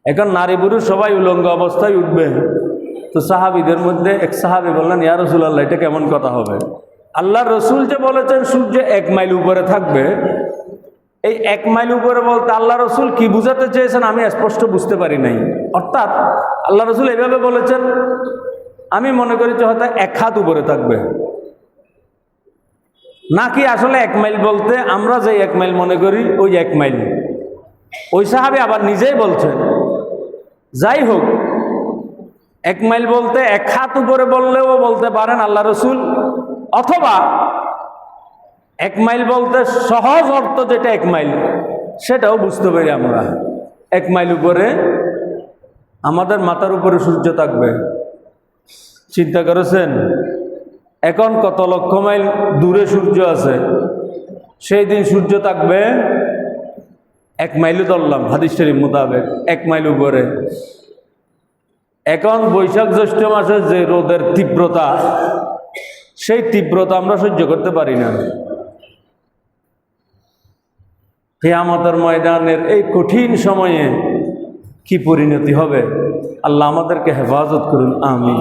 এখন নারী পুরুষ সবাই উলঙ্গ অবস্থায় উঠবে। তো সাহাবীদের মধ্যে এক সাহাবী বললেন, ইয়া রাসূলুল্লাহ, এটা কেমন কথা হবে? আল্লাহ রসুল যে বলেছেন সূর্য 1 মাইল উপরে থাকবে, এই 1 মাইল উপরে বলতে আল্লাহ রসুল কি বুঝাতে চেয়েছেন আমি স্পষ্ট বুঝতে পারি নাই। অর্থাৎ আল্লাহ রসুল এভাবে বলেছেন, আমি মনে করি যে হয়তো 1 হাত উপরে থাকবে, নাকি আসলে 1 মাইল বলতে আমরা যে 1 মাইল মনে করি ওই 1 মাইল। ওই সাহাবী আবার নিজেই বলছেন। যাই হোক, 1 মাইল বলতে 1 হাত উপরে বললেও বলতে পারেন আল্লাহ রসুল, অথবা 1 মাইল বলতে সহজ অর্থ যেটা 1 মাইল সেটাও বুঝতে পারি আমরা। 1 মাইল উপরে আমাদের মাথার উপরে সূর্য থাকবে। চিন্তা করেছেন এখন কত লক্ষ মাইল দূরে সূর্য আছে, সেই দিন সূর্য থাকবে 1 মাইলও ধরলাম হাদিস শরীফ মোতাবেক 1 মাইল উপরে। এখন বৈশাখ জ্যৈষ্ঠ মাসে যে রোদের তীব্রতা, সেই তীব্রতা আমরা সহ্য করতে পারি না। কিয়ামতের ময়দানের এই কঠিন সময়ে কি পরিণতি হবে, আল্লাহ আমাদেরকে হেফাজত করুন, আমিন।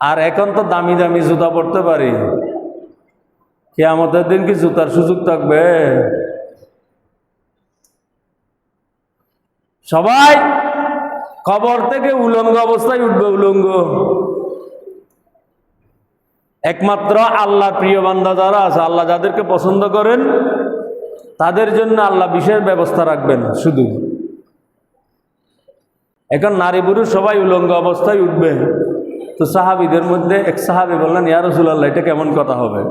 আর এখন তো দামি দামি জুতা পরতে পারি, কিয়ামতের দিন কি জুতার সুযোগ থাকবে? সবাই কবর থেকে উলঙ্গ অবস্থায় উঠবে, উলঙ্গ। একমাত্র আল্লাহ প্রিয় বান্দা যারা আছে, আল্লাহ যাদেরকে পছন্দ করেন তাদের জন্য আল্লাহ বিশেষ ব্যবস্থা রাখবেন শুধু। এখন নারী পুরুষ সবাই উলঙ্গ অবস্থায় উঠবে। তো সাহাবীদের মধ্যে এক সাহাবী বললেন, ইয়া রাসূলুল্লাহ, এটা কেমন কথা হবে?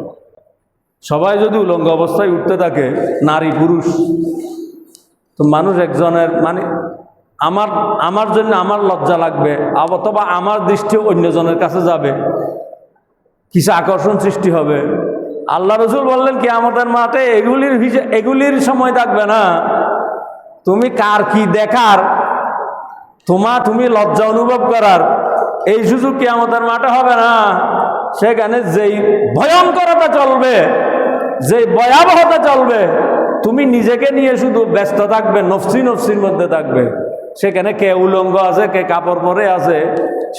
সবাই যদি উলঙ্গ অবস্থায় উঠতে থাকে, নারী পুরুষ, তো মানুষ একজনের মানে আমার জন্য আমার লজ্জা লাগবে, অথবা আমার দৃষ্টি অন্যজনের কাছে যাবে, কিছু আকর্ষণ সৃষ্টি হবে। আল্লাহ রসুল বললেন, কিয়ামতের মাঠে এগুলির সময় থাকবে না। তুমি কার কি দেখার, তুমি লজ্জা অনুভব করার এই সুযোগ কিয়ামতের মাঠে হবে না। সেখানে যেই ভয়ঙ্করতা চলবে, যেই ভয়াবহতা চলবে, তুমি নিজেকে নিয়ে শুধু ব্যস্ত থাকবে, নফসির মধ্যে থাকবে। সেখানে কে উলঙ্গ আছে, কে কাপড় পরে আছে,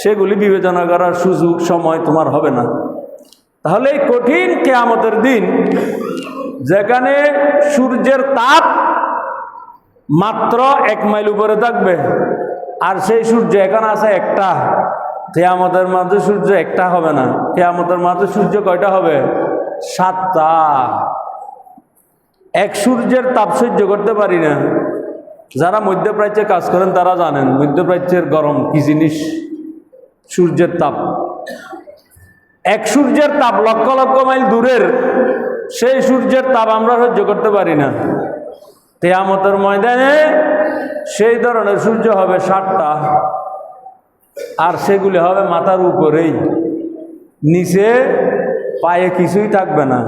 সেগুলি বিবেচনা করার সুযোগ সময় তোমার হবে না। তাহলে এই কঠিন কিয়ামতের দিন, যেখানে সূর্যের তাপ মাত্র 1 মাইল উপরে থাকবে, আর সেই সূর্য এখন আছে একটা, কিয়ামতের মাঝে সূর্য একটা হবে না, কিয়ামতের মাঝে সূর্য কয়টা হবে? 7টা। এক সূর্যের তাপ সহ্য করতে পারি না। যারা মধ্যপ্রাচ্যে কাজ করেন তারা জানেন মধ্যপ্রাচ্যের গরম কি জিনিস। সূর্যের তাপ, এক সূর্যের তাপ লক্ষ লক্ষ মাইল দূরের, সেই সূর্যের তাপ আমরা সহ্য করতে পারি না। কিয়ামতের ময়দানে সেই ধরনের সূর্য হবে 7টা, আর সেগুলি হবে মাথার উপরেই, নিচে পায়ে কিছুই থাকবে না।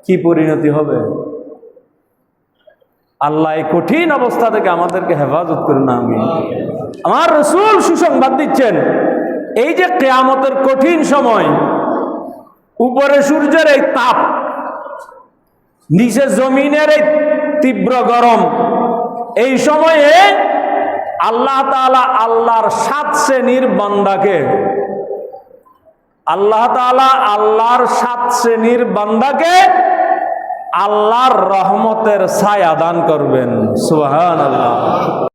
কি পরিণতি হবে? আল্লাহ এই কঠিন অবস্থা থেকে আমাদেরকে হেফাজত করুন, আমিন। আমার রাসূল সুসংবাদ দিচ্ছেন, এই যে কিয়ামতের কঠিন সময়, উপরে সূর্যের এই তাপ, নিচে জমিনের এই তীব্র গরম, এই সময়ে আল্লাহ তাআলা আল্লাহর 7 শ্রেণীর বান্দাকে, আল্লাহ তাআলা আল্লাহর 7 শ্রেণীর বান্দাকে আল্লাহর রহমতের ছায়া দান করবেন। সুবহানাল্লাহ।